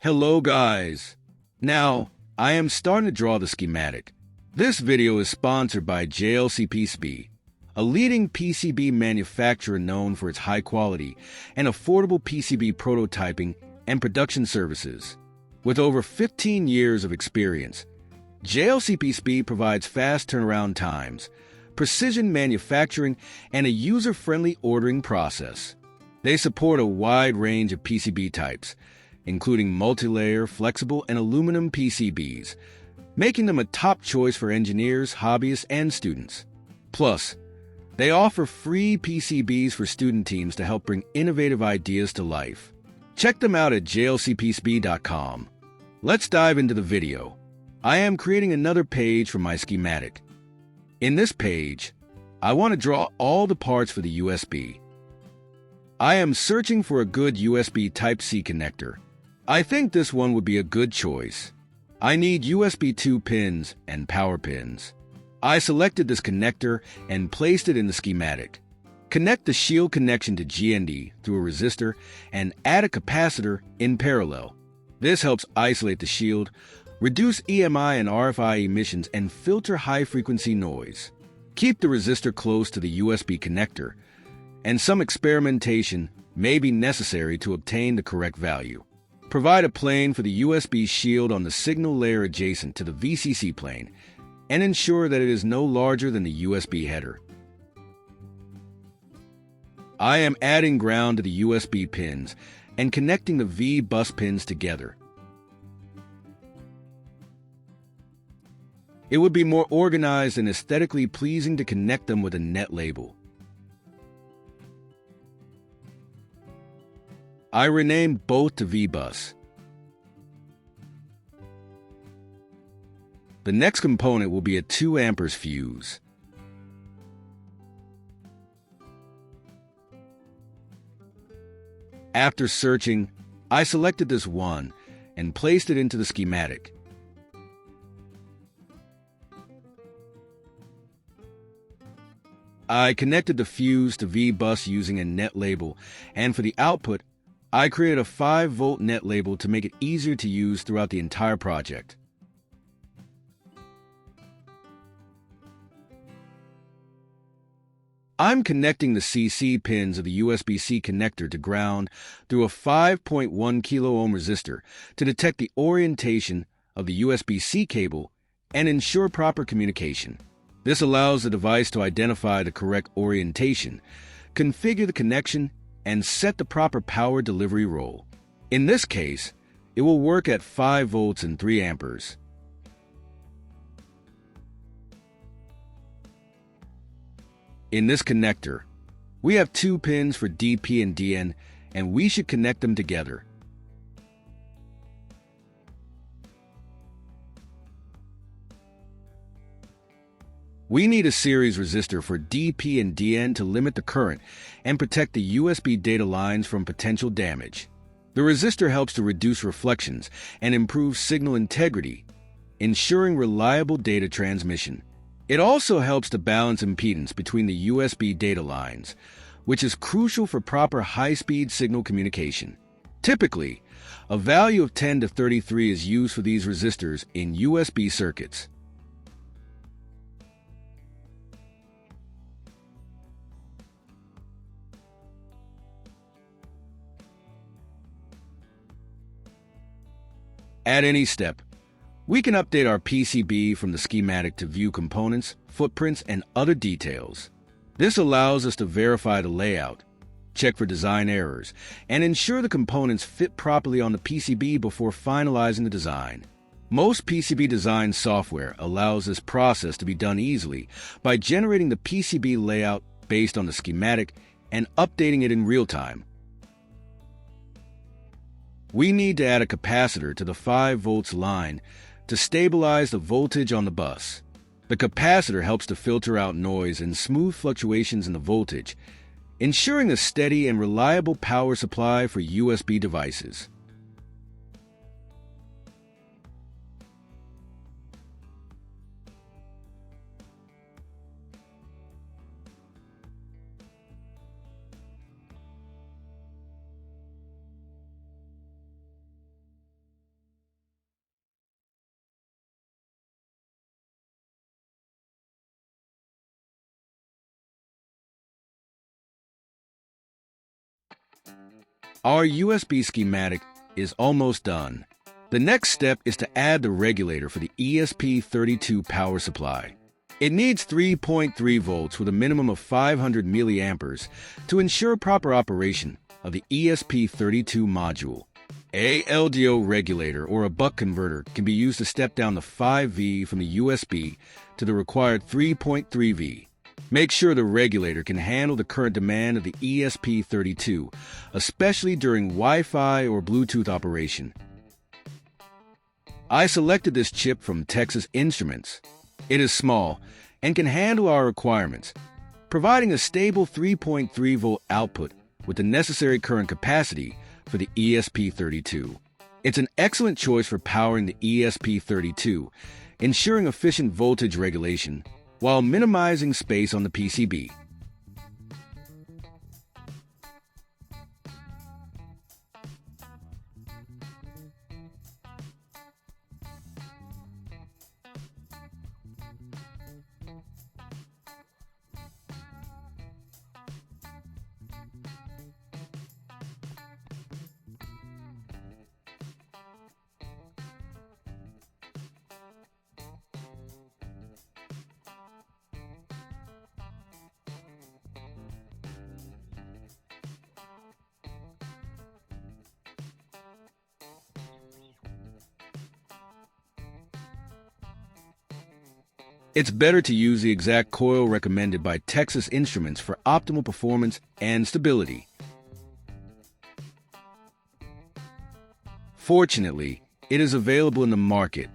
Hello guys! Now, I am starting to draw the schematic. This video is sponsored by spply, a leading PCB manufacturer known for its high quality and affordable PCB prototyping and production services. With over 15 years of experience, spply provides fast turnaround times, precision manufacturing, and a user-friendly ordering process. They support a wide range of PCB types, including multi-layer, flexible, and aluminum PCBs, making them a top choice for engineers, hobbyists, and students. Plus, they offer free PCBs for student teams to help bring innovative ideas to life. Check them out at spply.com. Let's dive into the video. I am creating another page for my schematic. In this page, I want to draw all the parts for the USB. I am searching for a good USB Type-C connector. I think this one would be a good choice. I need USB 2 pins and power pins. I selected this connector and placed it in the schematic. Connect the shield connection to GND through a resistor and add a capacitor in parallel. This helps isolate the shield, reduce EMI and RFI emissions, and filter high-frequency noise. Keep the resistor close to the USB connector, and some experimentation may be necessary to obtain the correct value. Provide a plane for the USB shield on the signal layer adjacent to the VCC plane, and ensure that it is no larger than the USB header. I am adding ground to the USB pins and connecting the V-bus pins together. It would be more organized and aesthetically pleasing to connect them with a net label. I renamed both to V-bus. The next component will be a 2 amperes fuse. After searching, I selected this one and placed it into the schematic. I connected the fuse to V-bus using a net label, and for the output, I created a 5-volt net label to make it easier to use throughout the entire project. I'm connecting the CC pins of the USB-C connector to ground through a 5.1 kilo ohm resistor to detect the orientation of the USB-C cable and ensure proper communication. This allows the device to identify the correct orientation, configure the connection, and set the proper power delivery role. In this case, it will work at 5 volts and 3 amperes. In this connector, we have 2 pins for DP and DN, and we should connect them together. We need a series resistor for DP and DN to limit the current and protect the USB data lines from potential damage. The resistor helps to reduce reflections and improve signal integrity, ensuring reliable data transmission. It also helps to balance impedance between the USB data lines, which is crucial for proper high-speed signal communication. Typically, a value of 10 to 33 is used for these resistors in USB circuits. At any step, we can update our PCB from the schematic to view components, footprints, and other details. This allows us to verify the layout, check for design errors, and ensure the components fit properly on the PCB before finalizing the design. Most PCB design software allows this process to be done easily by generating the PCB layout based on the schematic and updating it in real time. We need to add a capacitor to the 5 volts line to stabilize the voltage on the bus. The capacitor helps to filter out noise and smooth fluctuations in the voltage, ensuring a steady and reliable power supply for USB devices. Our USB schematic is almost done. The next step is to add the regulator for the ESP32 power supply. It needs 3.3 volts with a minimum of 500 milliamperes to ensure proper operation of the ESP32 module. A LDO regulator or a buck converter can be used to step down the 5V from the USB to the required 3.3V. Make sure the regulator can handle the current demand of the ESP32, especially during Wi-Fi or Bluetooth operation. I selected this chip from Texas Instruments. It is small and can handle our requirements, providing a stable 3.3 volt output with the necessary current capacity for the ESP32. It's an excellent choice for powering the ESP32, ensuring efficient voltage regulation while minimizing space on the PCB. It's better to use the exact coil recommended by Texas Instruments for optimal performance and stability. Fortunately, it is available in the market.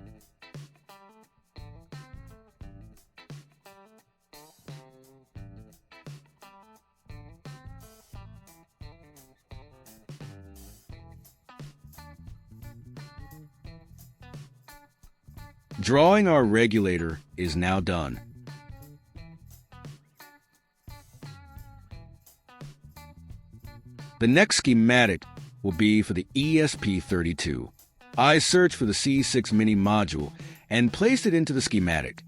Drawing our regulator is now done. The next schematic will be for the ESP32. I searched for the C6 Mini module and placed it into the schematic.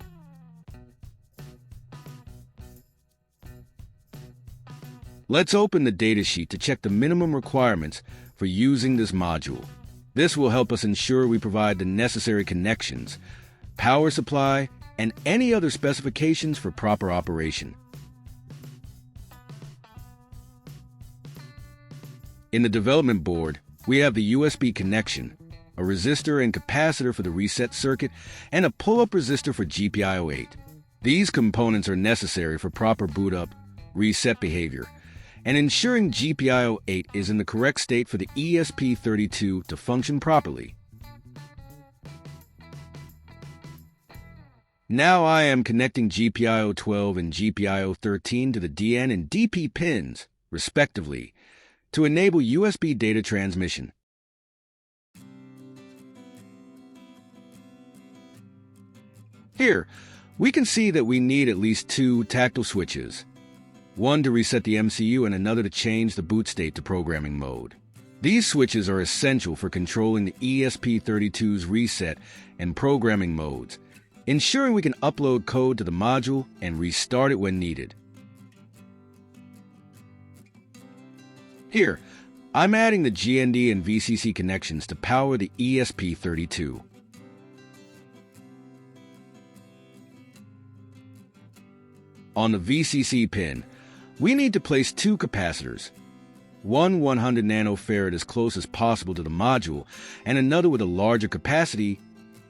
Let's open the datasheet to check the minimum requirements for using this module. This will help us ensure we provide the necessary connections, power supply, and any other specifications for proper operation. In the development board, we have the USB connection, a resistor and capacitor for the reset circuit, and a pull-up resistor for GPIO 8. These components are necessary for proper boot-up, reset behavior, and ensuring GPIO 8 is in the correct state for the ESP32 to function properly. Now I am connecting GPIO 12 and GPIO 13 to the DN and DP pins, respectively, to enable USB data transmission. Here, we can see that we need at least 2 tactile switches, one to reset the MCU and another to change the boot state to programming mode. These switches are essential for controlling the ESP32's reset and programming modes, ensuring we can upload code to the module and restart it when needed. Here, I'm adding the GND and VCC connections to power the ESP32. On the VCC pin, we need to place 2 capacitors, one 100 nanofarad as close as possible to the module, and another with a larger capacity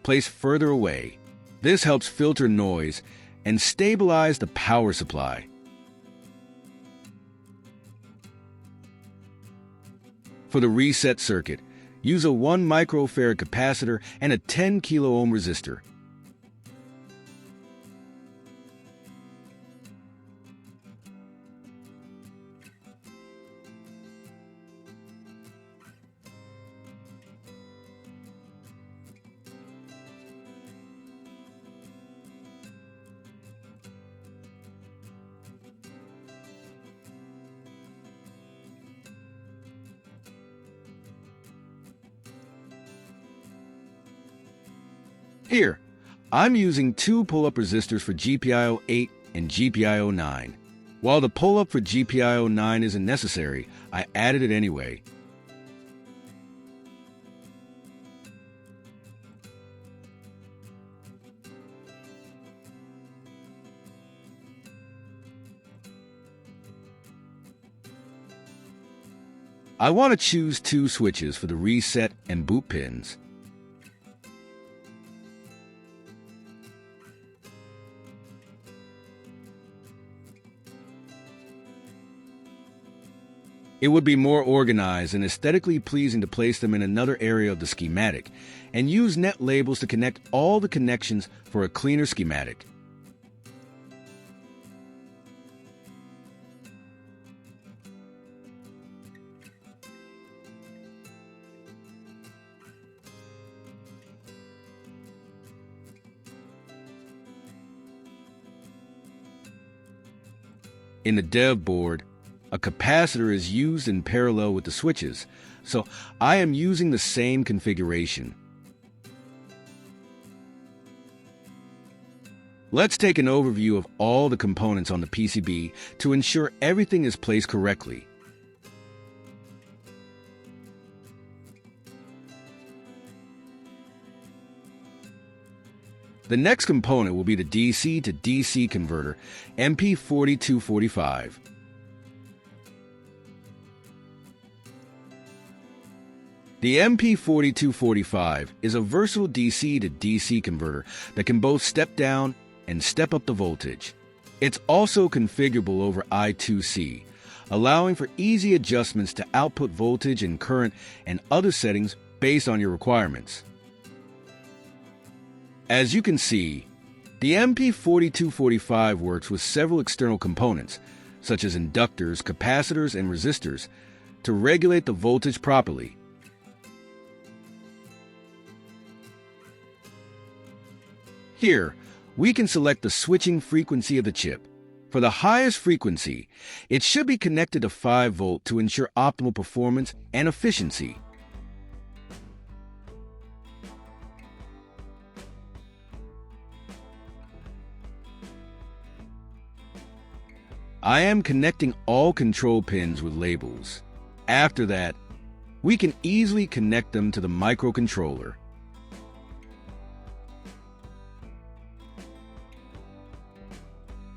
placed further away. This helps filter noise and stabilize the power supply. For the reset circuit, use a 1 microfarad capacitor and a 10 kilo ohm resistor. Here, I'm using 2 pull-up resistors for GPIO 8 and GPIO 9. While the pull-up for GPIO9 isn't necessary, I added it anyway. I want to choose 2 switches for the reset and boot pins. It would be more organized and aesthetically pleasing to place them in another area of the schematic and use net labels to connect all the connections for a cleaner schematic. In the dev board, a capacitor is used in parallel with the switches, so I am using the same configuration. Let's take an overview of all the components on the PCB to ensure everything is placed correctly. The next component will be the DC to DC converter, MP4245. The MP4245 is a versatile DC to DC converter that can both step down and step up the voltage. It's also configurable over I2C, allowing for easy adjustments to output voltage and current and other settings based on your requirements. As you can see, the MP4245 works with several external components, such as inductors, capacitors, and resistors, to regulate the voltage properly. Here, we can select the switching frequency of the chip. For the highest frequency, it should be connected to 5 volt to ensure optimal performance and efficiency. I am connecting all control pins with labels. After that, we can easily connect them to the microcontroller.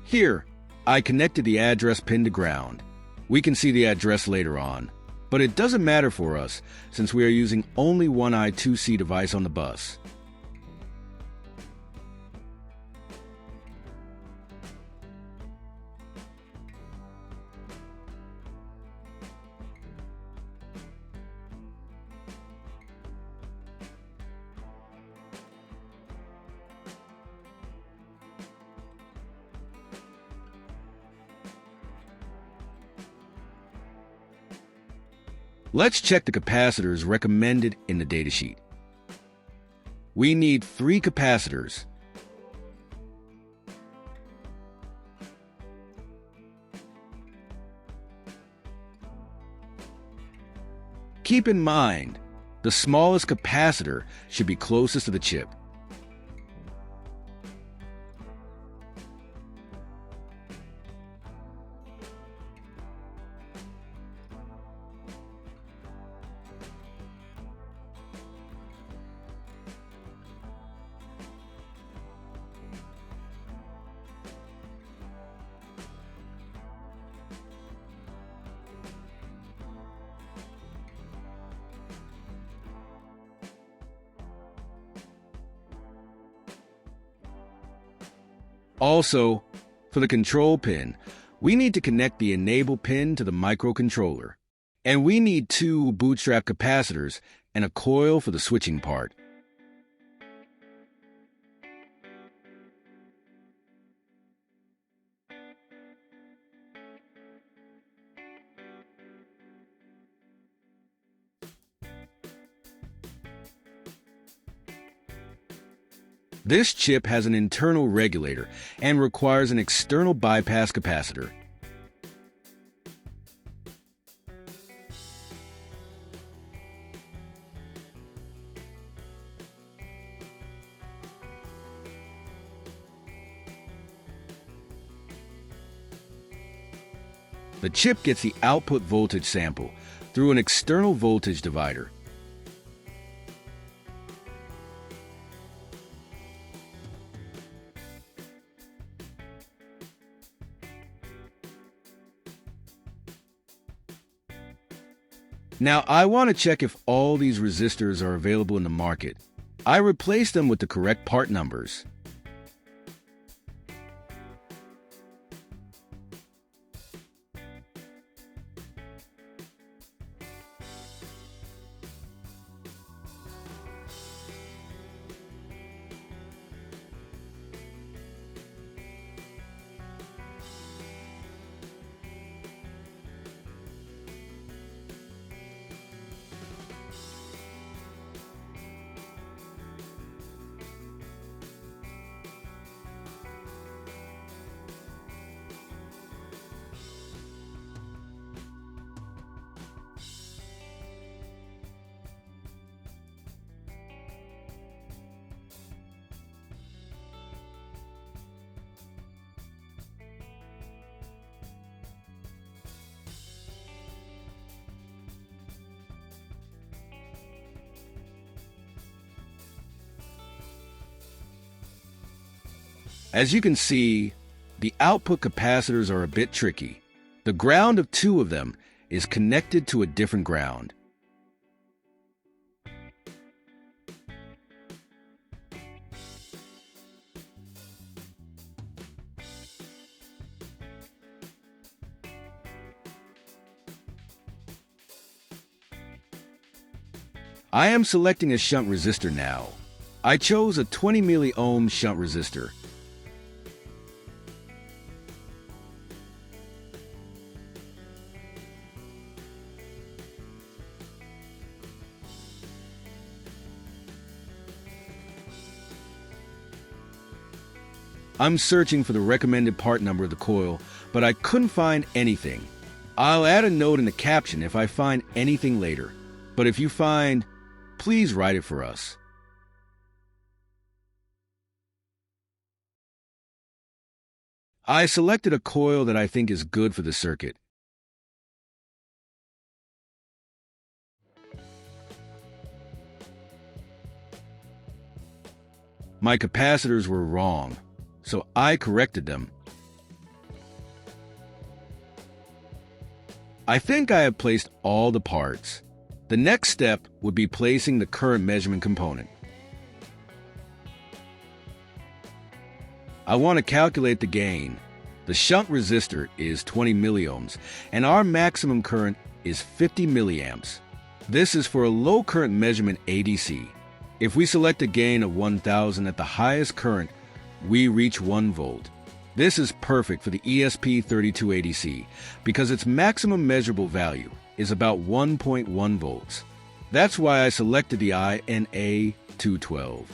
Here, I connected the address pin to ground. We can see the address later on, but it doesn't matter for us since we are using only one I2C device on the bus. Let's check the capacitors recommended in the datasheet. We need 3 capacitors. Keep in mind, the smallest capacitor should be closest to the chip. Also, for the control pin, we need to connect the enable pin to the microcontroller. And we need 2 bootstrap capacitors and a coil for the switching part. This chip has an internal regulator and requires an external bypass capacitor. The chip gets the output voltage sample through an external voltage divider. Now, I want to check if all these resistors are available in the market. I replace them with the correct part numbers. As you can see, the output capacitors are a bit tricky. The ground of two of them is connected to a different ground. I am selecting a shunt resistor now. I chose a 20 milliohm shunt resistor. I'm searching for the recommended part number of the coil, but I couldn't find anything. I'll add a note in the caption if I find anything later. But if you find, please write it for us. I selected a coil that I think is good for the circuit. My capacitors were wrong, so I corrected them. I think I have placed all the parts. The next step would be placing the current measurement component. I want to calculate the gain. The shunt resistor is 20 milliohms, and our maximum current is 50 milliamps. This is for a low current measurement ADC. If we select a gain of 1000 at the highest current, we reach 1 volt. This is perfect for the ESP32 ADC because its maximum measurable value is about 1.1 volts. That's why I selected the INA212.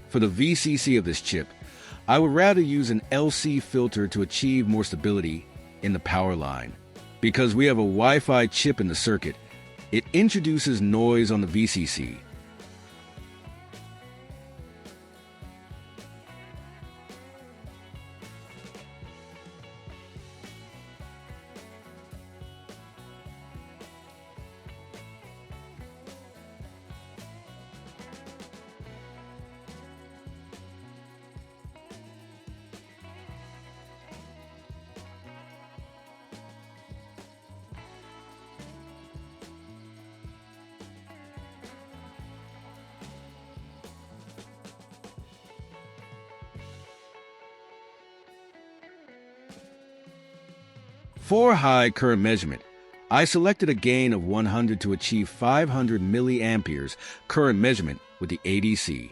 For the VCC of this chip, I would rather use an LC filter to achieve more stability in the power line. Because we have a Wi-Fi chip in the circuit, it introduces noise on the VCC. For high current measurement, I selected a gain of 100 to achieve 500 milliamperes current measurement with the ADC.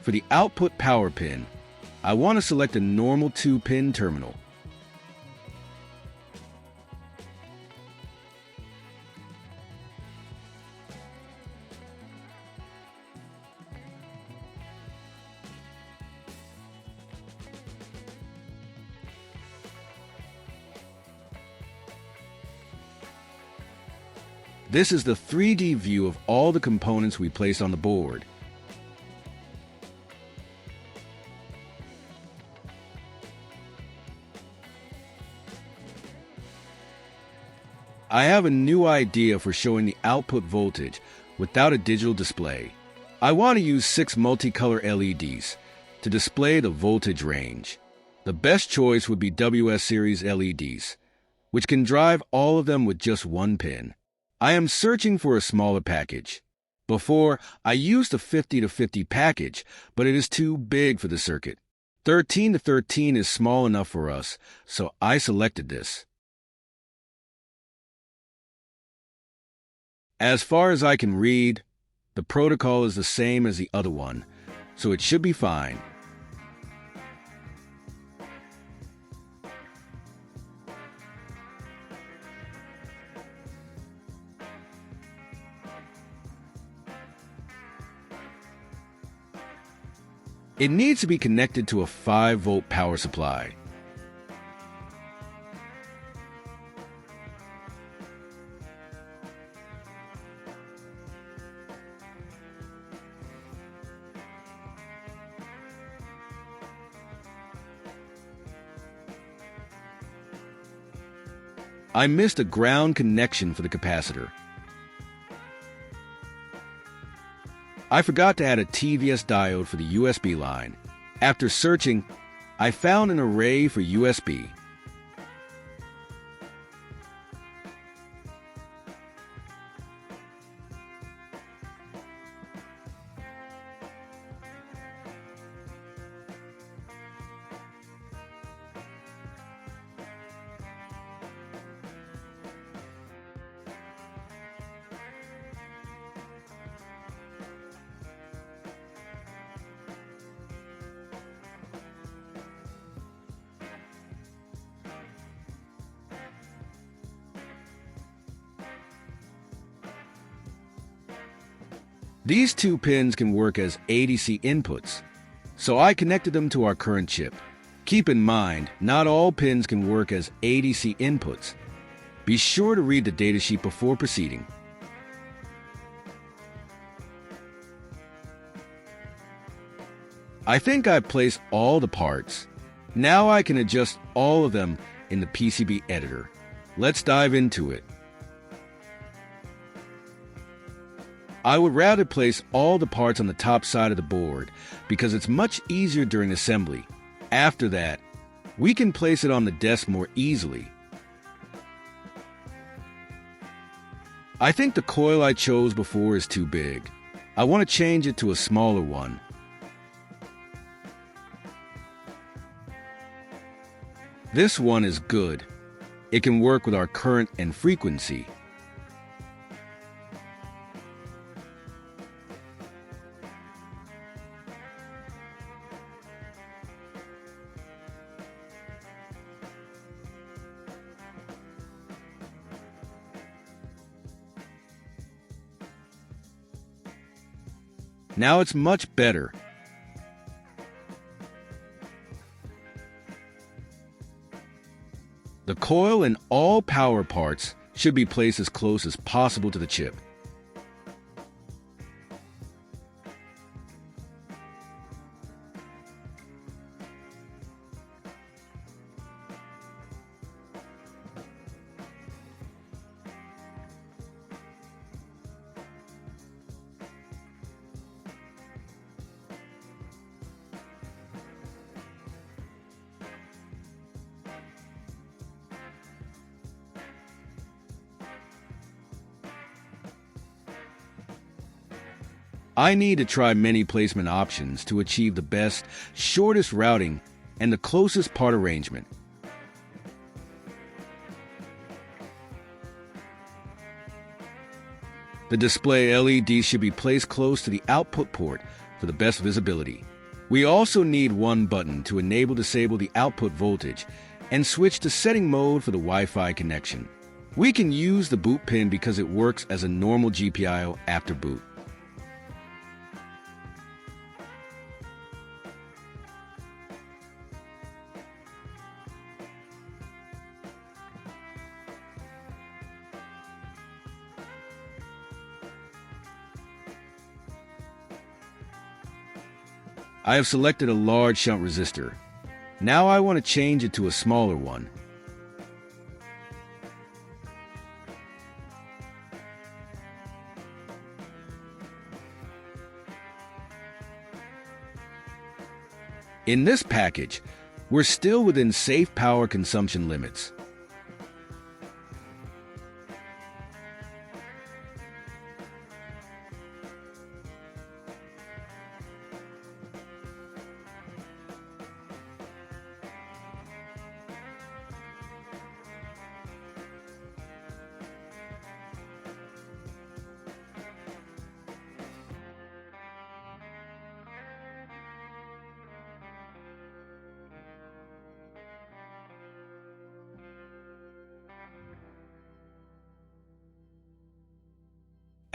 For the output power pin, I want to select a normal 2-pin terminal. This is the 3D view of all the components we placed on the board. I have a new idea for showing the output voltage without a digital display. I want to use 6 multicolor LEDs to display the voltage range. The best choice would be WS series LEDs, which can drive all of them with just 1 pin. I am searching for a smaller package. Before, I used a 50-50 package, but it is too big for the circuit. 13-13 is small enough for us, so I selected this. As far as I can read, the protocol is the same as the other one, so it should be fine. It needs to be connected to a 5-volt power supply. I missed a ground connection for the capacitor. I forgot to add a TVS diode for the USB line. After searching, I found an array for USB. These 2 pins can work as ADC inputs, so I connected them to our current chip. Keep in mind, not all pins can work as ADC inputs. Be sure to read the datasheet before proceeding. I think I've placed all the parts. Now I can adjust all of them in the PCB editor. Let's dive into it. I would rather place all the parts on the top side of the board because it's much easier during assembly. After that, we can place it on the desk more easily. I think the coil I chose before is too big. I want to change it to a smaller one. This one is good. It can work with our current and frequency. Now it's much better. The coil and all power parts should be placed as close as possible to the chip. I need to try many placement options to achieve the best, shortest routing and the closest part arrangement. The display LED should be placed close to the output port for the best visibility. We also need one button to disable the output voltage and switch to setting mode for the Wi-Fi connection. We can use the boot pin because it works as a normal GPIO after boot. I have selected a large shunt resistor. Now I want to change it to a smaller one. In this package, we're still within safe power consumption limits.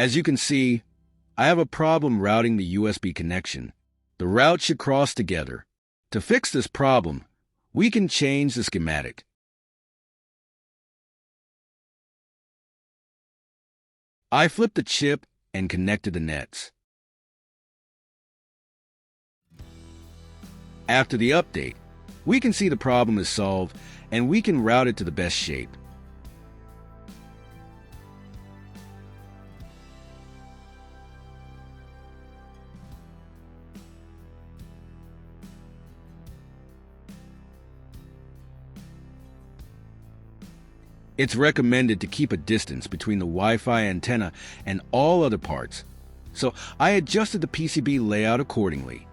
As you can see, I have a problem routing the USB connection. The routes should cross together. To fix this problem, we can change the schematic. I flipped the chip and connected the nets. After the update, we can see the problem is solved and we can route it to the best shape. It's recommended to keep a distance between the Wi-Fi antenna and all other parts, so I adjusted the PCB layout accordingly.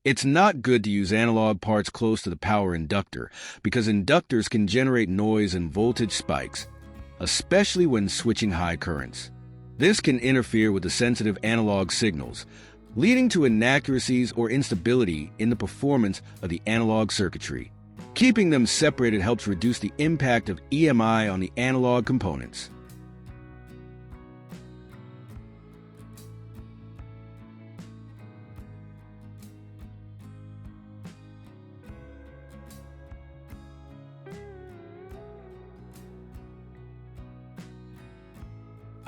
It's not good to use analog parts close to the power inductor because inductors can generate noise and voltage spikes, especially when switching high currents. This can interfere with the sensitive analog signals, leading to inaccuracies or instability in the performance of the analog circuitry. Keeping them separated helps reduce the impact of EMI on the analog components.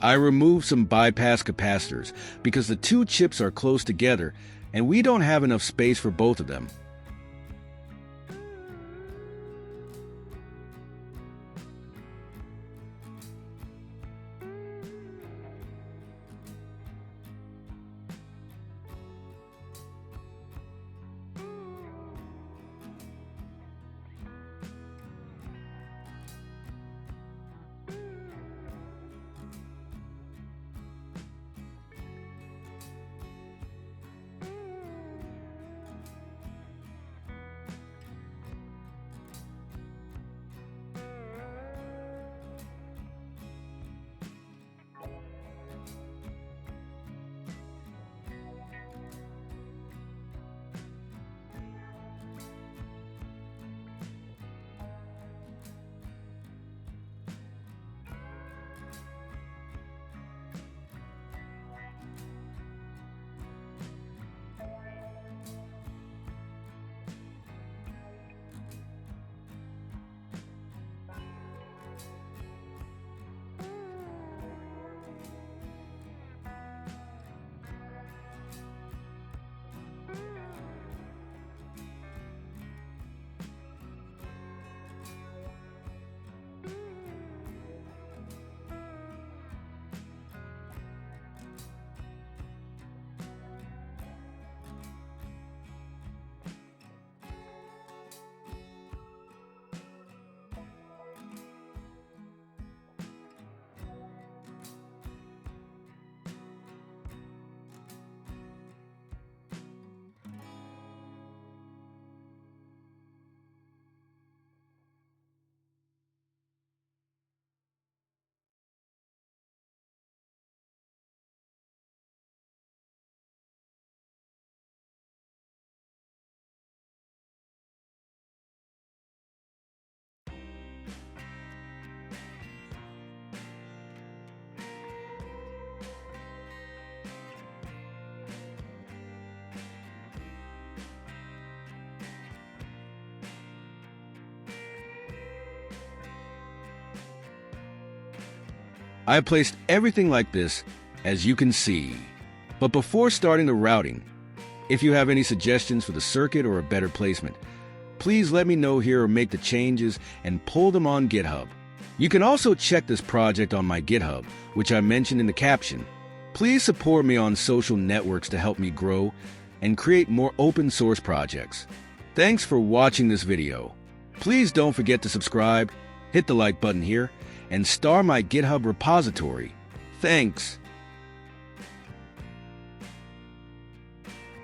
I removed some bypass capacitors because the two chips are close together and we don't have enough space for both of them. I have placed everything like this, as you can see. But before starting the routing, if you have any suggestions for the circuit or a better placement, please let me know here or make the changes and pull them on GitHub. You can also check this project on my GitHub, which I mentioned in the caption. Please support me on social networks to help me grow and create more open source projects. Thanks for watching this video. Please don't forget to subscribe, hit the like button here, and star my GitHub repository. Thanks.